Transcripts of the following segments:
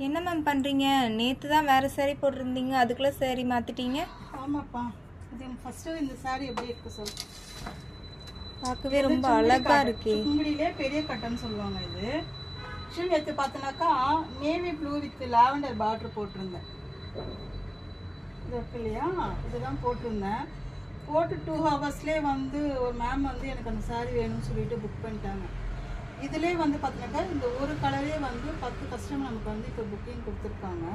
என்ன மேம் பண்ணுறீங்க? நேற்று தான் வேறு சாரீ போட்டிருந்தீங்க, அதுக்குள்ளே சாரீ மாற்றிட்டீங்க. ஆமாப்பா, இது ஃபஸ்ட்டு இந்த சாரீ எப்படி இருக்கு சொல். பார்க்கவே ரொம்ப அழகாக இருக்கே. சுங்குடியிலே பெரிய கட்டன்னு சொல்லுவாங்க இது. ஆக்சுவலி நேற்று பார்த்தோன்னாக்கா navy blue with lavender border போட்டிருந்தேன். இது இருக்கு இல்லையா, இதுதான் போட்டிருந்தேன். போட்டு 2 ஹவர்ஸ்லேயே வந்து ஒரு மேம் வந்து எனக்கு அந்த சாரீ வேணும்னு சொல்லிட்டு புக் பண்ணிட்டாங்க. இதிலே வந்து பார்த்தீங்கன்னாக்கா இந்த ஒரு கலரே வந்து 10 கஸ்டமர் நமக்கு வந்து இப்போ புக்கிங் கொடுத்துருக்காங்க.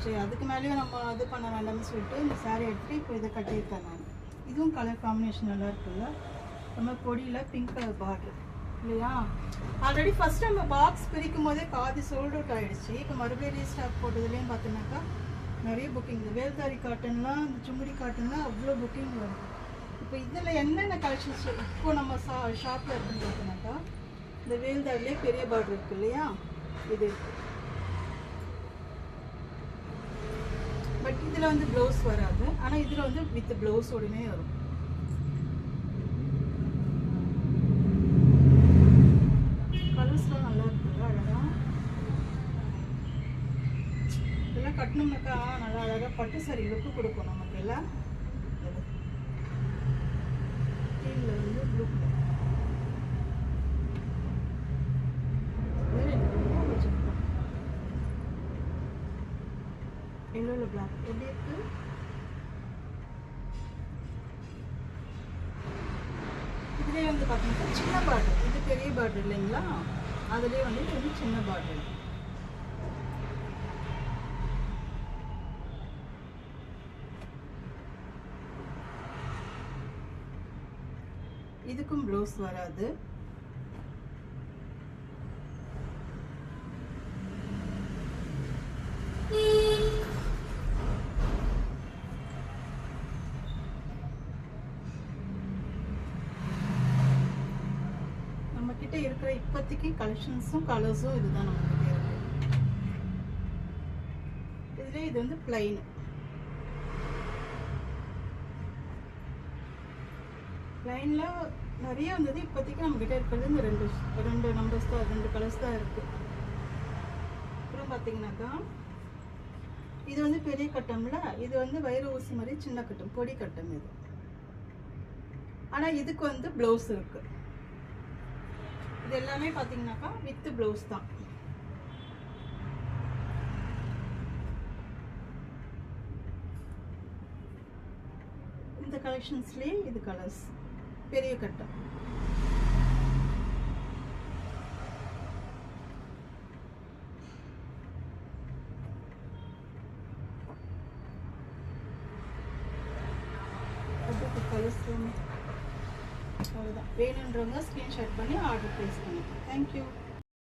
சரி, அதுக்கு மேலேயும் நம்ம இது பண்ண வேண்டாம்னு சொல்லிட்டு இந்த சாரீ எடுத்துகிட்டு இப்போ இதை கட்டியிருக்கேன் நான். இதுவும் கலர் காம்பினேஷன் நல்லா இருக்குல்ல, நம்ம பொடியில் பிங்க் கலர் பார்டர் இல்லையா. ஆல்ரெடி ஃபஸ்ட் நம்ம பாக்ஸ் பிரிக்கும் போதே பாதி சோல்ட் அவுட் ஆகிடுச்சு. இப்போ மறுபடியும் ரீஸ்டாக் போட்டதுலேயும் பார்த்தீங்கன்னாக்கா நிறைய புக்கிங். இந்த வேல்தாரி காட்டன்லாம், இந்த சுங்குடி காட்டன்லாம் அவ்வளோ புக்கிங் வருது. இப்போ இதில் என்னென்ன கலெக்ஷன்ஸ் இப்போ நம்ம ஷாப்பில் இருக்குன்னு பார்த்தீங்கன்னாக்கா இந்த வேல்தாரிலே பெரிய பார்டர் இருக்கு இல்லையா, இது இருக்கு. பட் இதில் வந்து ப்ளவுஸ் வராது, ஆனால் இதில் வந்து வித் ப்ளவுஸோடனே வரும். கலர்ஸ்லாம் நல்லா இருக்குல்ல, அழகாக. இதெல்லாம் கட்டணும்னாக்கா நல்லா அழகாக பட்டு சாரி லுக்கு கொடுக்கும் நமக்கு எல்லாம். கீழில் வந்து ப்ளூ எல்லோவில் பிளாக் எப்படி இருக்கு. இதுலேயே வந்து பார்த்தீங்கன்னா சின்ன பார்டர், இது பெரிய பார்டர் இல்லைங்களா, அதுலேயே வந்து இது வந்து சின்ன பார்டர். இதுக்கும் ப்ளவுஸ் வராது. நம்மக்கிட்ட இருக்கிற இப்போதைக்கு கலெக்ஷன்ஸும் கலர்ஸும் இதுதான் நம்மக்கிட்ட இருக்கு. இதுலேயே இது வந்து பிளைன். பிளைனில் நிறைய வந்தது. இப்போதைக்கு நம்மக்கிட்ட இருக்கிறது இந்த ரெண்டு நம்பர்ஸ் தான், 2 கலர்ஸ் தான் இருக்குது. அப்புறம் பார்த்தீங்கன்னாக்கா இது வந்து பெரிய கட்டம்ல, இது வந்து வயிறு ஊசி மாதிரி சின்ன கட்டம், பொடி கட்டம் இது. ஆனால் இதுக்கு வந்து ப்ளவுஸ் இருக்கு. இது எல்லாமே பார்த்தீங்கன்னாக்கா வித் ப்ளவுஸ் தான். இந்த கலெக்ஷன்ஸ்லேயே இது கலர்ஸ் பெரிய கட்டம். கலர்ஸ் அவ்வளோதான். வேணுன்றவங்க ஸ்க்ரீன்ஷாட் பண்ணி ஆர்டர் ப்ளேஸ் பண்ணுங்க. தேங்க்யூ.